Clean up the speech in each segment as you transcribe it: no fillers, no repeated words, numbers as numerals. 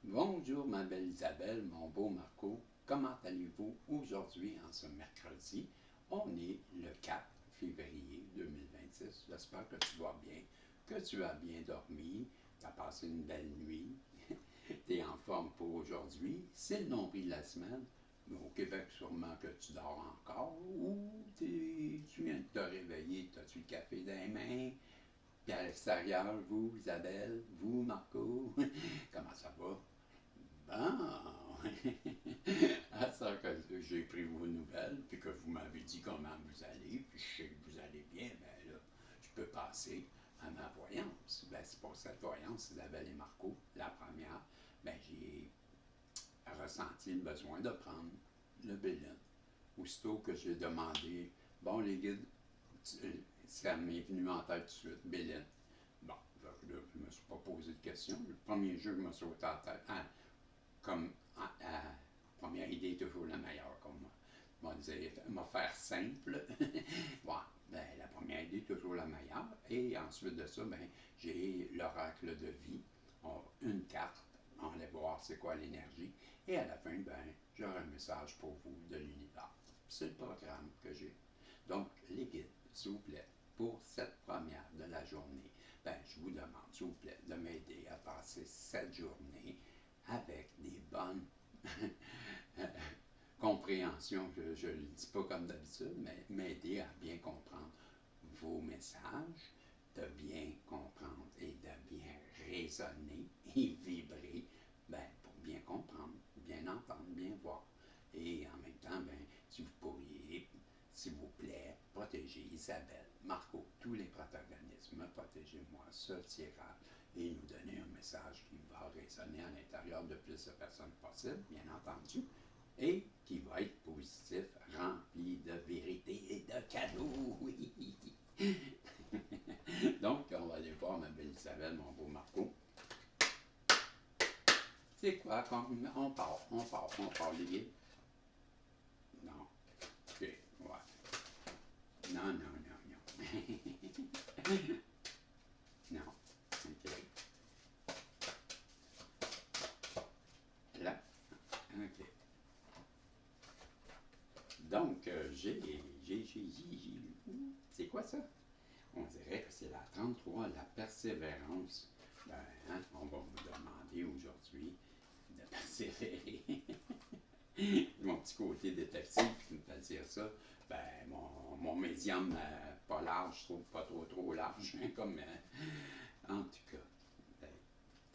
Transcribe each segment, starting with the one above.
Bonjour ma belle Isabelle, mon beau Marco, comment allez-vous aujourd'hui en ce mercredi? On est le 4 février 2026, j'espère que tu vas bien, que tu as bien dormi, tu as passé une belle nuit, tu es en forme pour aujourd'hui, c'est le nombril de la semaine, mais au Québec sûrement que tu dors encore ou tu viens de te réveiller, as-tu le café dans les mains? Puis à l'extérieur, vous, Isabelle, vous, Marco, comment ça va? Bon, à ça que j'ai pris vos nouvelles, puis que vous m'avez dit comment vous allez, puis je sais que vous allez bien, ben là, je peux passer à ma voyance. Ben, c'est pour cette voyance, Isabelle et Marco, la première, ben, j'ai ressenti le besoin de prendre le bilan. Aussitôt que j'ai demandé, bon, les guides, ça m'est venu en tête tout de suite, Béline. Bon, là, je ne me suis pas posé de questions. Le premier jeu qui m'a sauté en tête, comme première idée est toujours la meilleure, comme moi. M'a faire simple. Bon, ben, la première idée est toujours la meilleure. Et ensuite de ça, ben, j'ai l'oracle de vie. Une carte. On va voir c'est quoi l'énergie. Et à la fin, ben, j'aurai un message pour vous de l'univers. C'est le programme que j'ai. Donc, les guides, s'il vous plaît, pour cette première de la journée, ben, je vous demande, s'il vous plaît, de m'aider à passer cette journée avec des bonnes compréhensions. Je ne le dis pas comme d'habitude, mais m'aider à bien comprendre vos messages, de bien comprendre et de bien raisonner et vibrer, ben, pour bien comprendre, bien entendre, bien voir. Et en même temps, ben, si vous pourriez, s'il vous plaît, protéger Isabelle, Marco, tous les protagonistes, me protéger moi, ce tirage, et nous donner un message qui va résonner à l'intérieur de plus de personnes possible, bien entendu, et qui va être positif, rempli de vérité et de cadeaux. Oui. Donc, on va aller voir ma belle Isabelle, mon beau Marco. C'est quoi? On part, les guides? Non. Ok, ouais. Non, non, non, non. Non. Ok. Là. Ok. Donc, c'est quoi ça? On dirait que c'est la 33, la persévérance. Ben, hein, on va vous demander aujourd'hui de persévérer. Mon petit côté détective qui me fait dire ça, ben, mon médium pas large, je trouve pas trop large, comme, en tout cas. Ben,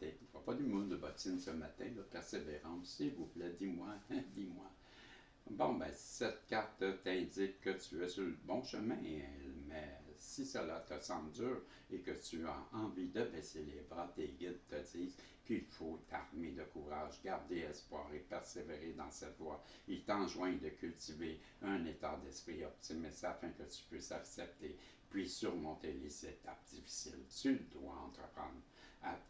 il ne faut pas du monde de bottine ce matin, là, persévérance, s'il vous plaît, dis-moi, dis-moi. Bon, ben, cette carte t'indique que tu es sur le bon chemin, mais si cela te semble dur et que tu as envie de baisser les bras, tes guides te disent qu'il faut t'armer de courage, garder espoir et persévérer dans cette voie. Ils t'enjoignent de cultiver un état d'esprit optimiste afin que tu puisses accepter puis surmonter les étapes difficiles. Tu dois entreprendre.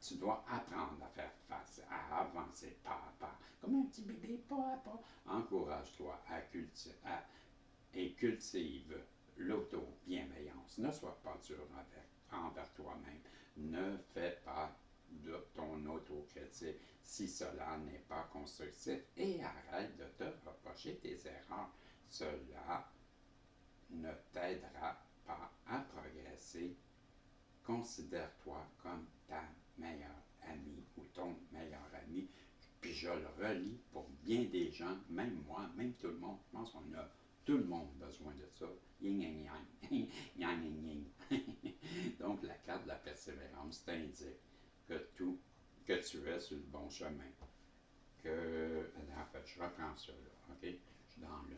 Tu dois apprendre à faire face, à avancer pas à pas, comme un petit bébé, pas à pas. Encourage-toi et cultive l'auto-bienveillance. Ne sois pas dur envers toi-même. Ne fais pas de ton autocritique si cela n'est pas constructif et arrête de te reprocher tes erreurs. Cela ne t'aidera pas à progresser. Considère-toi comme ta meilleure amie ou ton meilleur ami. Puis je le relis pour bien des gens, même moi, même tout le monde. Je pense qu'on a tout le monde besoin de ça. Yin yang yang. Yang yang yang. Donc la carte de la persévérance t'indique que tu es sur le bon chemin. En fait, je reprends ça là, ok? Je suis dans le.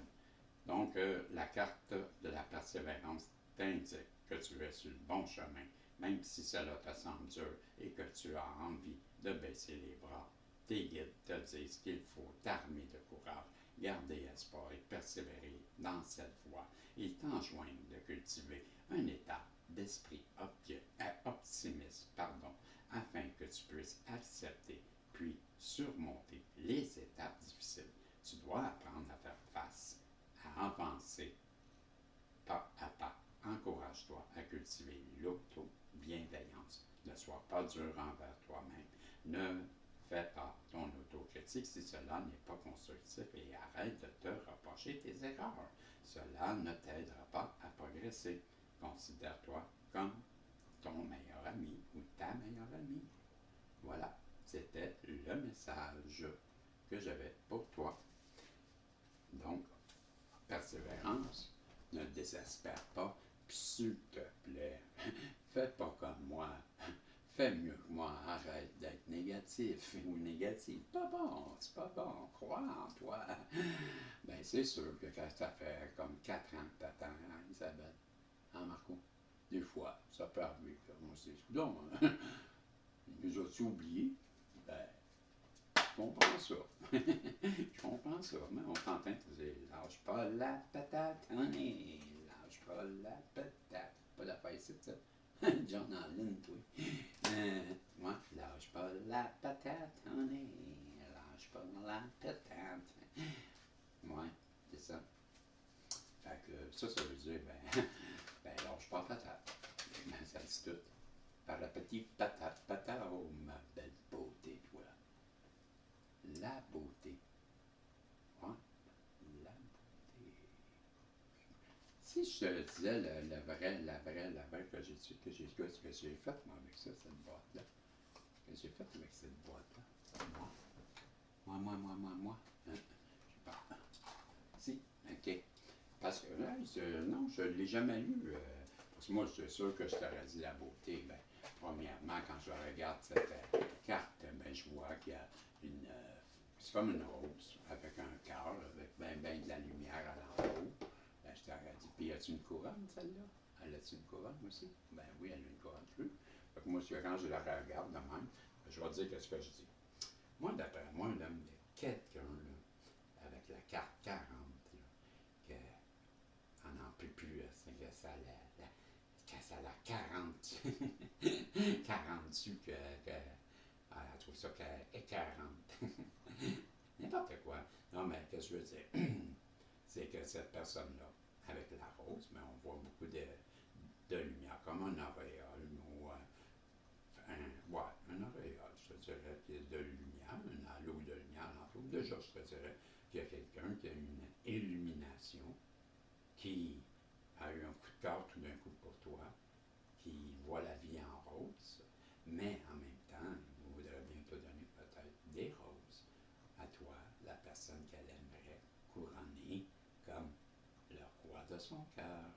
Donc, la carte de la persévérance t'indique que tu es sur le bon chemin, même si cela te semble dur et que tu as envie de baisser les bras. Tes guides te disent qu'il faut t'armer de courage, garder espoir et persévérer dans cette voie. Ils t'enjoignent de cultiver un état d'esprit optimiste, afin que tu puisses accepter puis surmonter les étapes difficiles. Tu dois apprendre à faire face, à avancer pas à pas. Encourage-toi à cultiver l'auto-bienveillance. Ne sois pas dur envers toi-même. Ne fait par ton autocritique si cela n'est pas constructif et arrête de te reprocher tes erreurs. Cela ne t'aidera pas à progresser. Considère-toi comme ton meilleur ami ou ta meilleure amie. Voilà, c'était le message que j'avais pour toi. Donc, persévérance, ne désespère pas, puis s'il te plaît, fais pas comme moi. Fais mieux que moi, arrête d'être négatif ou négative. C'est pas bon, crois en toi. Ben, c'est sûr que quand ça fait comme 4 ans que t'attends, hein, Isabelle, hein, Marco? Des fois, ça peut arriver. Moi, c'est non, hein? Nous as-tu oublié? Ben, je comprends ça. Je comprends ça, mais on t'entend te dire, lâche pas la patate, on est, lâche pas la patate. Pas d'affaire ici, ça. John Allen, toi. Ouais, lâche pas la patate, on est, lâche pas la patate. Ouais, c'est ça. Fait que ça veut dire, ben lâche pas la patate. Ben, ça dit tout. Par la petite patate, patate, oh ma belle beauté, toi. La beauté. Ouais, la beauté. Si je te disais la vraie que j'ai faite, moi, avec ça, cette boîte-là. Que j'ai faite avec cette boîte-là. Moi. Hein? Je sais pas. Si, ok. Parce que là, non, je ne l'ai jamais lu. Parce que moi, c'est sûr que je t'aurais dit la beauté. Ben, premièrement, quand je regarde cette carte, ben, je vois qu'il y a une. C'est comme une rose avec un cœur, avec ben de la lumière à l'entour. Ben, je t'aurais dit, puis y a-t-il une couronne, celle-là? Elle a-t-il une couronne aussi? Ben oui, elle a une couronne plus. Fait que moi, quand je la regarde de même, je vais dire ce que je dis. Moi, d'après moi, l'homme de quelqu'un, là, avec la carte 40, là, qu'on n'en peut plus, c'est que ça a la 40, 40 dessus, elle trouve ça écœurante. N'importe quoi. Non, mais qu'est-ce que je veux dire? C'est que cette personne-là, avec la rose, mais on voit beaucoup de lumière, comme un auréole, ou un auréole, je te dirais, qui est de lumière, un halo de lumière l'entour. Déjà, je te dirais qu'il y a quelqu'un qui a une illumination, qui a eu un coup de cœur tout d'un coup pour toi, qui voit la vie en rose, mais en même temps, il voudrait bien te donner peut-être des roses à toi, la personne qu'elle aimerait couronner comme le roi de son cœur.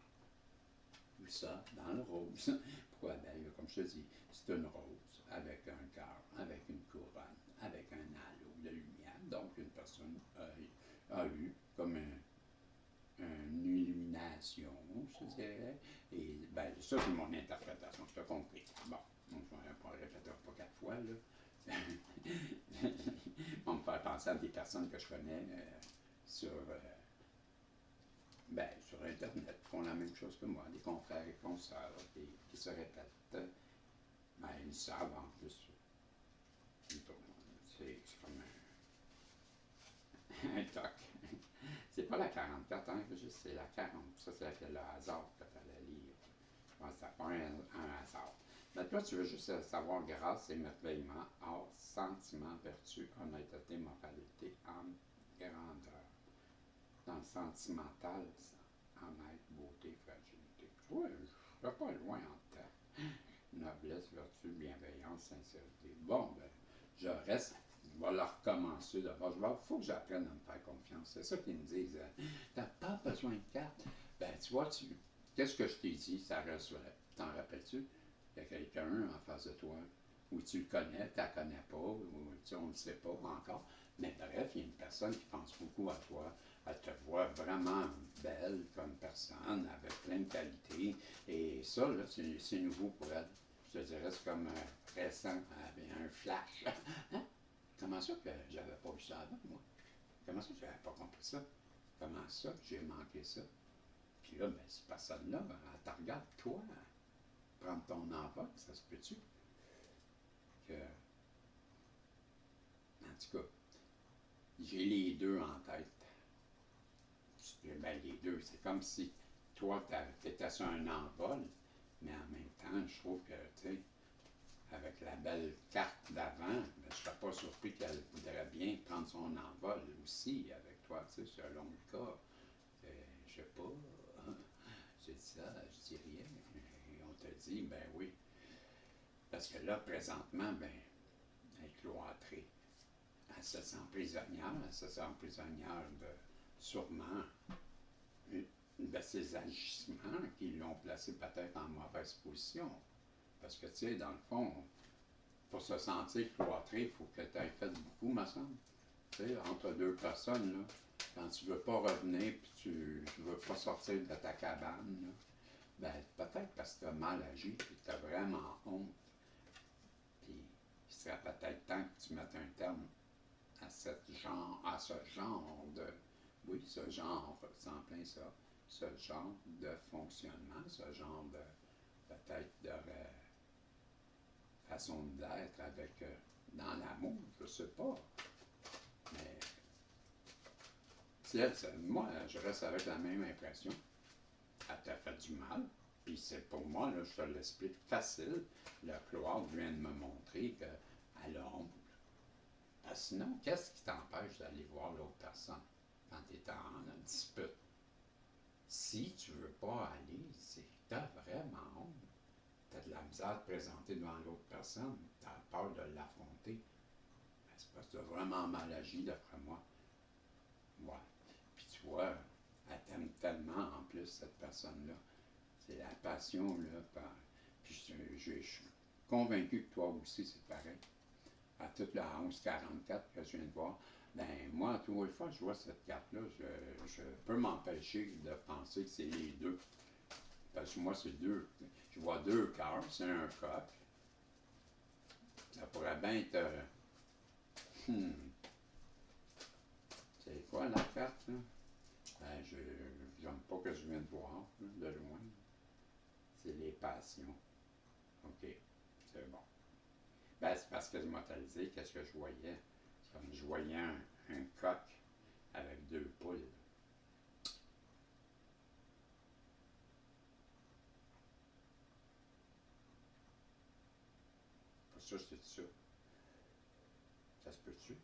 Ou ça, dans le rose. Pourquoi? Ben, comme je te dis, c'est une rose avec un cœur, avec une couronne, avec un halo de lumière. Donc, une personne a eu comme une illumination, je dirais. Et ben, ça, c'est mon interprétation, je t'ai compris. Bon, on ne va pas répéter pas 4 fois, là. On me fait penser à des personnes que je connais sur Internet, font la même chose que moi, des confrères et consoeurs qui se répètent. Ben, ils savent en plus. C'est comme un toc. C'est pas la 44 hein, juste c'est la 40. Ça, c'est le hasard que tu allais lire. Je pense que ça pas un hasard. Mais toi, tu veux juste savoir grâce, émerveillement, art, sentiment, vertu, honnêteté, moralité, âme, grandeur. Dans le sentimental, honnête, beauté, fragilité. Oui, je ne vais pas loin en temps. Noblesse, vertu, bienveillance, sincérité. Bon, ben, je reste. Je vais le recommencer d'abord. Il faut que j'apprenne à me faire confiance. C'est ça qu'ils me disent. T'as pas besoin de carte. Ben, tu vois, qu'est-ce que je t'ai dit? Ça reste vrai. T'en rappelles-tu? Il y a quelqu'un en face de toi où tu le connais, tu ne la connais pas, ou on ne le sait pas encore. Mais bref, il y a une personne qui pense beaucoup à toi. Elle te voit vraiment belle comme personne, avec plein de qualités. Et ça, là, c'est nouveau pour elle. Je te dirais, c'est comme récent, un flash. Hein? Comment ça que j'avais pas vu ça avant, moi? Comment ça que j'avais pas compris ça? Comment ça que j'ai manqué ça? Puis là, ben, cette personne-là, elle te regarde, toi, prendre ton envol, ça se peut-tu? Que, en tout cas, j'ai les deux en tête. Ben, les deux, c'est comme si toi, tu étais sur un envol, mais en même temps, je trouve que, tu sais, avec la belle carte d'avant, ben, je ne serais pas surpris son envol aussi avec toi, tu sais, selon le cas. Je sais pas, j'ai dit ça, je dis rien. Et on te dit, ben oui. Parce que là, présentement, ben, elle est cloîtrée. Elle se sent prisonnière, de sûrement de ses agissements qui l'ont placée peut-être en mauvaise position. Parce que, tu sais, dans le fond, pour se sentir cloîtré, il faut que tu aies fait beaucoup, me semble. Tu sais, entre deux personnes, là, quand tu ne veux pas revenir puis tu ne veux pas sortir de ta cabane, là, ben, peut-être parce que tu as mal agi et tu as vraiment honte. Puis, il serait peut-être temps que tu mettes un terme à ce genre de. Oui, ce genre, c'est en plein ça. Ce genre de fonctionnement, ce genre de. Peut-être de façon d'être avec. Dans l'amour, je sais pas. Mais. Moi, je reste avec la même impression. Elle t'a fait du mal. Puis c'est pour moi, là, je te l'explique facile. Le Claude vient de me montrer qu'elle a honte. Sinon, qu'est-ce qui t'empêche d'aller voir l'autre personne quand tu es en dispute? Si tu ne veux pas aller, c'est que tu as vraiment honte. Tu as de la misère à te présenter devant l'autre personne. Tu as peur de l'affronter. Ben, c'est parce que tu as vraiment mal agi, d'après moi. Ouais. Puis tu vois, elle t'aime tellement en plus, cette personne-là. C'est la passion, là. Puis je suis convaincu que toi aussi, c'est pareil. À toute la 1144 que je viens de voir, ben moi, tous les fois que je vois cette carte-là, je peux m'empêcher de penser que c'est les deux. Parce que moi, c'est deux. Je vois deux cœurs, c'est un coq. Ça pourrait bien être. C'est quoi la carte, là? Ben, j'aime pas que je viens de voir, là, de loin. C'est les passions. OK, c'est bon. Ben, c'est parce que je m'autorisais, qu'est-ce que je voyais? C'est comme je voyais un coq avec deux poules. Pour ça, je te dis ça. Ça se peut-tu?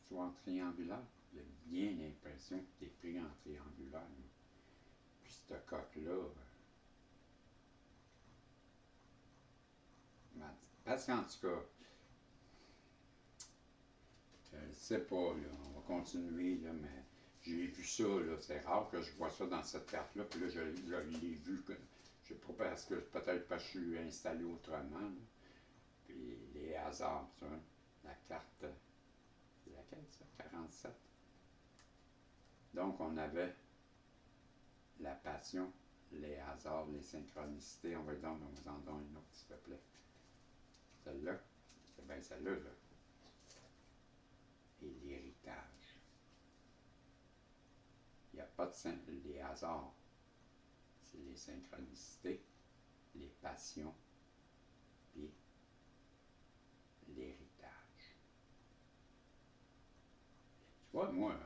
Tu vois en triangulaire? J'ai bien l'impression que tu es pris en triangulaire. Là. Puis ce coq-là, parce qu'en tout cas, je ne sais pas, là, on va continuer, là, mais j'ai vu ça, là, c'est rare que je vois ça dans cette carte-là, puis là, je l'ai vu, que, je ne sais pas parce que peut-être parce que je suis installé autrement, là. Puis les hasards, ça, la carte, c'est laquelle ça? 47. Donc on avait la passion, les hasards, les synchronicités. On va donc nous en donner une autre, s'il te plaît. Celle-là, c'est bien celle-là, là. Et l'héritage. Il n'y a pas de les hasards. C'est les synchronicités, les passions et l'héritage. Tu vois, moi,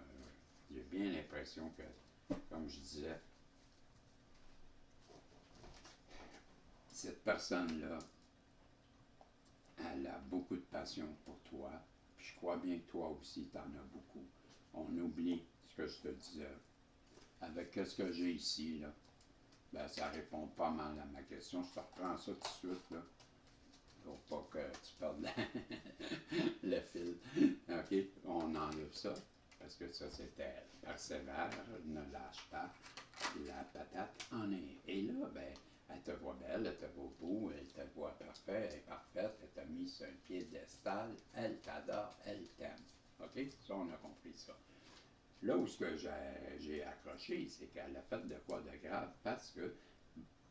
j'ai bien l'impression que, comme je disais, cette personne-là, elle a beaucoup de passion pour toi. Puis je crois bien que toi aussi, tu en as beaucoup. On oublie ce que je te disais. Avec ce que j'ai ici, là, ben, ça répond pas mal à ma question. Je te reprends ça tout de suite, là. Pour pas que tu perdes le fil. OK, on enlève ça. Parce que ça, c'était persévère, ne lâche pas. La patate en est. Et là, ben, elle te voit belle, elle te voit beau, elle te voit parfait, elle est parfaite, elle t'a mis sur un piédestal, elle t'adore, elle t'aime. OK? Ça, on a compris ça. Là où ce que j'ai accroché, c'est qu'elle a fait de quoi de grave parce que,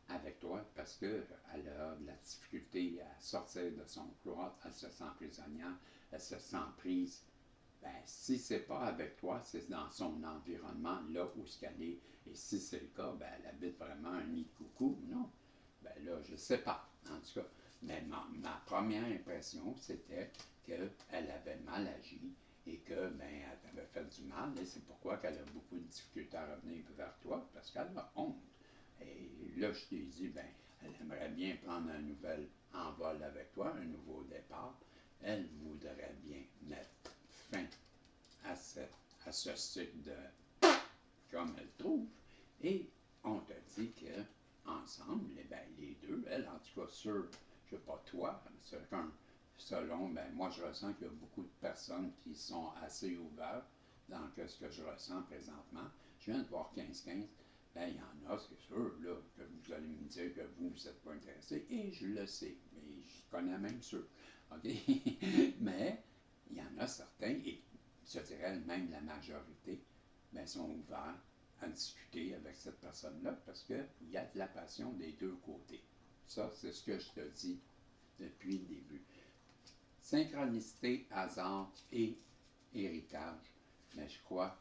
avec toi, parce qu'elle a de la difficulté à sortir de son cloître, elle se sent prisonnière, elle se sent prise. Ben, si c'est pas avec toi, c'est dans son environnement, là où ce qu'elle est. Et si c'est le cas, ben, elle habite vraiment un nid de coucou, non? Ben là, je ne sais pas, en tout cas. Mais ma première impression, c'était qu'elle avait mal agi et que, ben, elle t'avait fait du mal. Et c'est pourquoi qu'elle a beaucoup de difficultés à revenir vers toi, parce qu'elle a honte. Et là, je t'ai dit, ben, elle aimerait bien prendre un nouvel envol avec toi, un nouveau départ. Elle voudrait bien mettre fin narcissique de comme elle trouve. Et on te dit que ensemble, eh ben, les deux, elle, en tout cas, sur, je sais pas toi, selon, ben, moi, je ressens qu'il y a beaucoup de personnes qui sont assez ouvertes dans ce que je ressens présentement. Je viens de voir 15-15. Ben, il y en a, c'est sûr, là, que vous allez me dire que vous n'êtes pas intéressé, et je le sais, mais je connais même ceux. OK? Mais il y en a certains, et je dirais même la majorité, ben, sont ouverts à discuter avec cette personne-là parce qu'il y a de la passion des deux côtés. Ça, c'est ce que je te dis depuis le début. Synchronicité, hasard et héritage. Mais je crois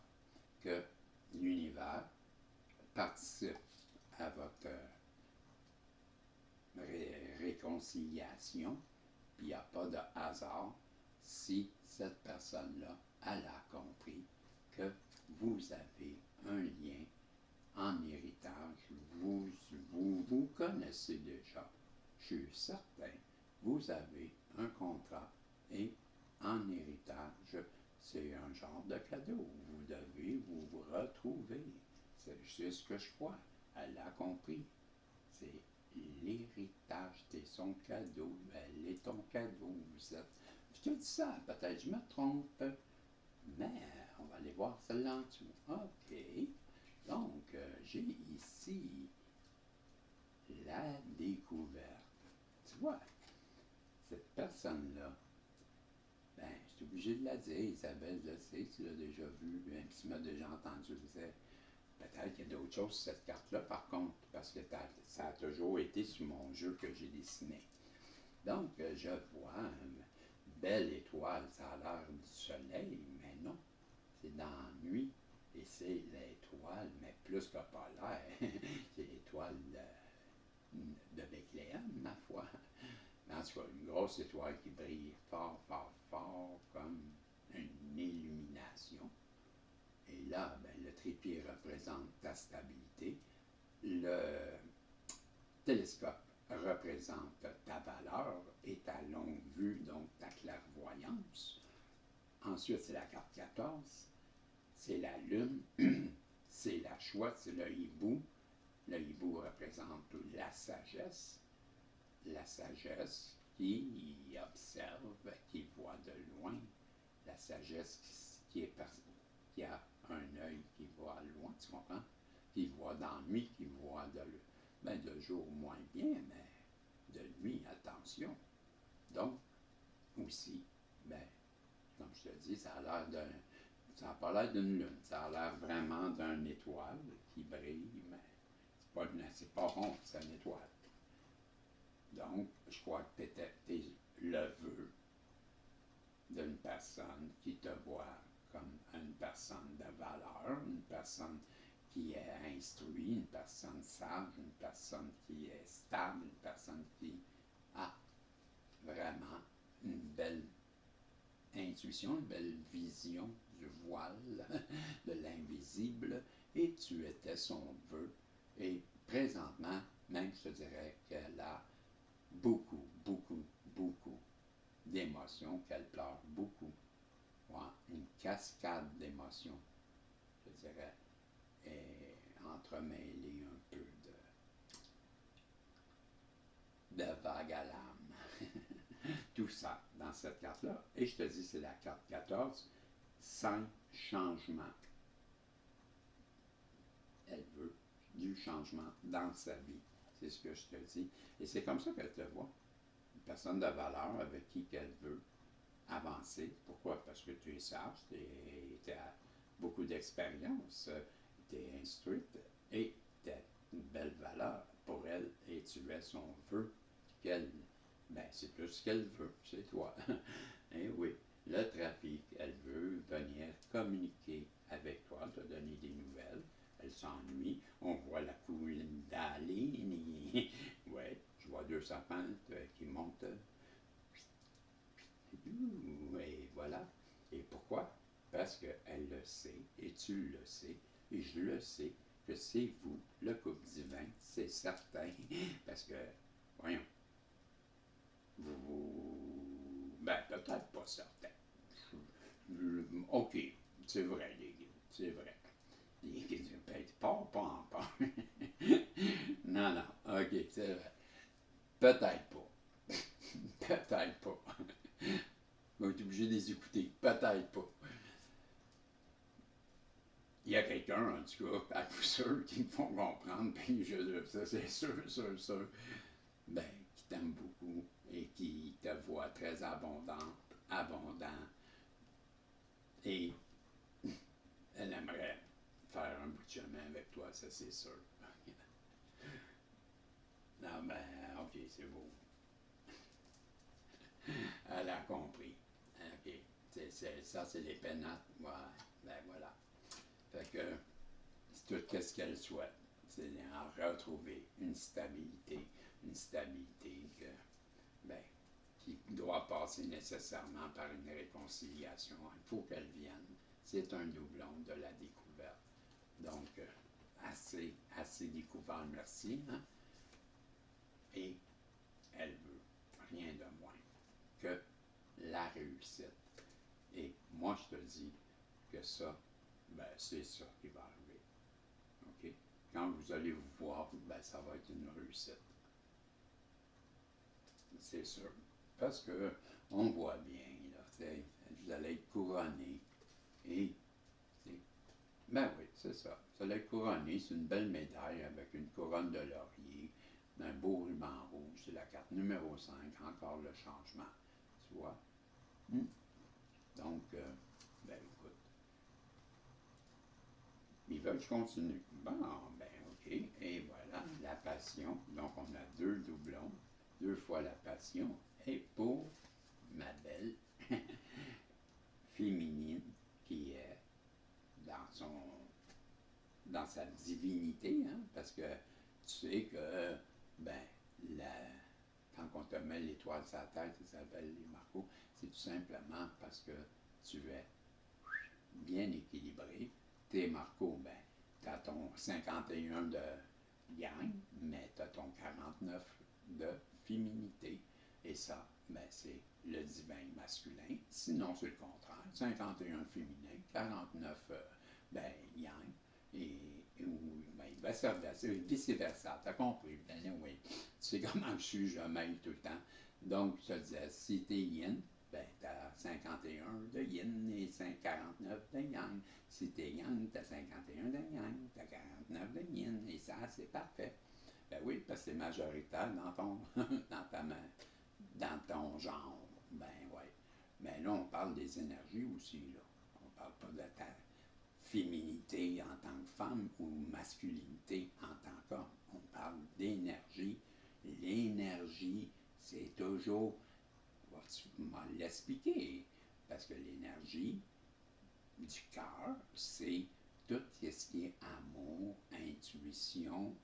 que l'univers participe à votre réconciliation, puis il n'y a pas de hasard si cette personne-là, elle a compris que vous avez un lien en héritage. Vous connaissez déjà. Je suis certain. Vous avez un contrat et en héritage, c'est un genre de cadeau. Vous devez vous retrouver. C'est ce que je crois. Elle a compris. C'est l'héritage, c'est son cadeau. Elle est ton cadeau. Vous êtes. Je te dis ça, peut-être je me trompe. Mais on va aller voir celle-là en dessous. OK. Donc, j'ai ici la découverte. Tu vois, cette personne-là, ben, je suis obligé de la dire, Isabelle, je sais, tu l'as déjà vu, même si tu m'as déjà entendu le dire. Peut-être qu'il y a d'autres choses sur cette carte-là, par contre, parce que ça a toujours été sur mon jeu que j'ai dessiné. Donc, je vois une belle étoile, ça a l'air du soleil, mais non, c'est dans la nuit. Et c'est l'étoile, mais plus que polaire, c'est l'étoile de Bethléem, ma foi. En tout cas, une grosse étoile qui brille fort, fort, fort, comme une illumination. Et là, ben, le trépied représente ta stabilité. Le télescope représente ta valeur et ta longue vue, donc ta clairvoyance. Ensuite, c'est la carte 14. C'est la lune, c'est la chouette, c'est le hibou. Le hibou représente la sagesse qui observe, qui voit de loin, la sagesse qui a un œil qui voit loin, tu comprends? Qui voit dans la nuit, qui voit de jour moins bien, mais de nuit, attention. Donc, aussi, ben, comme je te dis, ça n'a pas l'air d'une lune, ça a l'air vraiment d'une étoile qui brille, mais c'est pas rond, c'est une étoile. Donc, je crois que tu es le vœu d'une personne qui te voit comme une personne de valeur, une personne qui est instruite, une personne sage, une personne qui est stable, une personne qui a vraiment une belle intuition, une belle vision du voile, de l'invisible, et tu étais son vœu. Et présentement, même je te dirais qu'elle a beaucoup, beaucoup, beaucoup d'émotions, qu'elle pleure beaucoup. Ouais, une cascade d'émotions, je dirais, et entremêlée un peu de vague à l'âme. Tout ça dans cette carte-là. Et je te dis, c'est la carte 14, 5 changements. Elle veut du changement dans sa vie. C'est ce que je te dis. Et c'est comme ça qu'elle te voit. Une personne de valeur avec qui elle veut avancer. Pourquoi? Parce que tu es sage, tu as beaucoup d'expérience, tu es instruite et tu as une belle valeur pour elle et tu es son vœu qu'elle. Ben, c'est plus ce qu'elle veut, c'est toi. Et oui, le trafic, elle veut venir communiquer avec toi, te donner des nouvelles. Elle s'ennuie. On voit la couline d'aller. Ouais, je vois deux serpentes qui montent. Et voilà. Et pourquoi? Parce qu'elle le sait, et tu le sais, et je le sais, que c'est vous, le couple divin, c'est certain. Parce que, voyons, ben, peut-être pas certain. OK, c'est vrai, c'est vrai. Il dit, ben, pas en part. Non, non, ok, c'est vrai. Peut-être pas. Peut-être pas. On est obligé de les écouter. Peut-être pas. Il y a quelqu'un, en tout cas, à coup sûr, qui me font comprendre, puis ça, c'est sûr, ben, qui t'aime beaucoup et qui te voit très abondant, et elle aimerait faire un bout de chemin avec toi, ça, c'est sûr. Non, ben, ok, c'est beau. Elle a compris. Ok, ça, c'est les pénates. Ouais, ben voilà. Fait que c'est tout ce qu'elle souhaite. C'est en retrouver une stabilité que, ben, qui doit passer nécessairement par une réconciliation. Il faut qu'elle vienne. C'est un doublon de la découverte. Donc, assez découvert, merci. Hein? Et elle veut rien de moins que la réussite. Et moi, je te dis que ça, ben, c'est ça qui va arriver. OK? Quand vous allez vous voir, ben, ça va être une réussite. C'est sûr. Parce que on voit bien, là, vous allez être couronné. Et, ben oui, c'est ça. Vous allez être couronné, c'est une belle médaille avec une couronne de laurier, un beau ruban rouge, c'est la carte numéro 5, encore le changement. Tu vois? Donc, ben écoute, ils veulent que je continue. Bon, ben ok, et voilà, la passion. Donc, on a deux doublons, deux fois la passion. Et pour ma belle féminine qui est dans dans sa divinité, hein, parce que tu sais que, ben, la, quand on te met l'étoile sur la tête, ça s'appelle les Marcos, c'est tout simplement parce que tu es bien équilibré. Tes Marcos, ben, tu as ton 51 de yang, mais tu as ton 49 de féminité. Et ça, ben, c'est le divin masculin. Sinon, c'est le contraire. 51 féminin, 49 ben, yang. Ben, vice-versa. Tu as compris? Ben, oui. Tu sais comment je suis, je mêle tout le temps. Donc, je te disais, si tu es yin, ben, tu as 51 de yin et 49 de yang. Si tu es yang, tu as 51 de yang, tu as 49 de yin. Et ça, c'est parfait. Ben oui, parce que c'est majoritaire dans ton, dans ton genre. Ben oui. Mais là, on parle des énergies aussi, là. On parle pas de ta féminité en tant que femme ou masculinité en tant qu'homme. On parle d'énergie. L'énergie, c'est toujours, vas-tu m'en l'expliquer, parce que l'énergie du cœur, c'est tout ce qui est amour, intuition,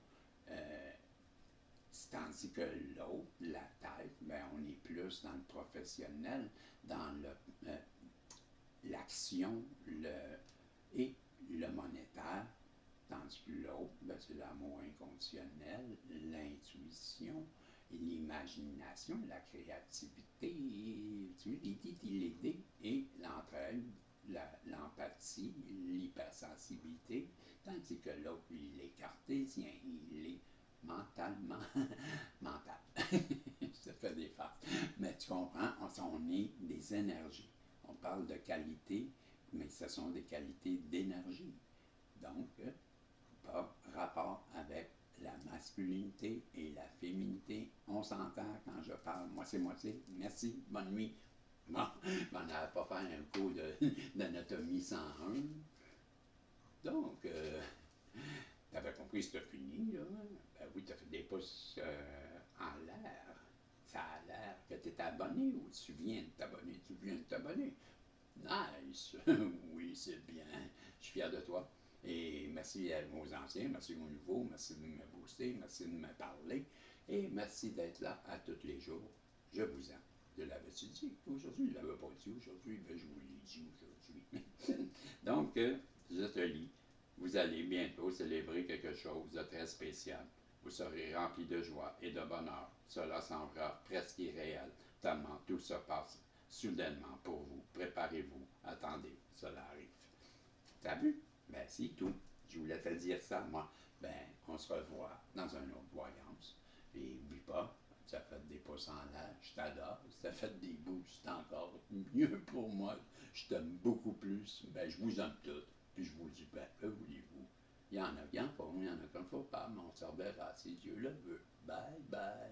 tandis que l'autre, la tête, ben, on est plus dans le professionnel, dans l'action et le monétaire, tandis que l'autre, ben, c'est l'amour inconditionnel, l'intuition, l'imagination, la créativité, l'idée et l'entraide, l'empathie, l'hypersensibilité, tandis que l'autre, il est cartésien, il est mentalement mental. Ça fait des farces. Mais tu comprends, on est des énergies. On parle de qualité, mais ce sont des qualités d'énergie. Donc, pas rapport avec la masculinité et la féminité. On s'entend quand je parle moitié-moitié. Merci, bonne nuit. Bon, on n'avait pas faire un cours d'anatomie 101. Donc, tu avais compris que c'était fini, là? Ben oui, tu as fait des pouces en l'air. Ça a l'air que tu es abonné ou tu viens de t'abonner. Tu viens de t'abonner. Nice! Oui, c'est bien. Je suis fier de toi. Et merci aux anciens, merci aux nouveaux, merci de me booster, merci de me parler. Et merci d'être là à tous les jours. Je vous aime. Je l'avais-tu dit aujourd'hui? Je ne l'avais pas dit aujourd'hui, mais je vous l'ai dit aujourd'hui. Donc, je te lis. Vous allez bientôt célébrer quelque chose de très spécial. Vous serez rempli de joie et de bonheur. Cela semblera presque irréel, tellement tout se passe soudainement pour vous. Préparez-vous, attendez, cela arrive. T'as vu? Ben, c'est tout. Je voulais te dire ça, moi. Ben, on se revoit dans une autre voyance. Et oublie pas, ça fait des pouces en l'air, je t'adore. Ça fait des boosts, c'est encore mieux pour moi. Je t'aime beaucoup plus. Ben, je vous aime toutes. Puis je vous dis, ben, que voulez-vous? Il y en a qui en font, il y en a qui ne font pas, mais on se reverra si Dieu le veut. Bye bye.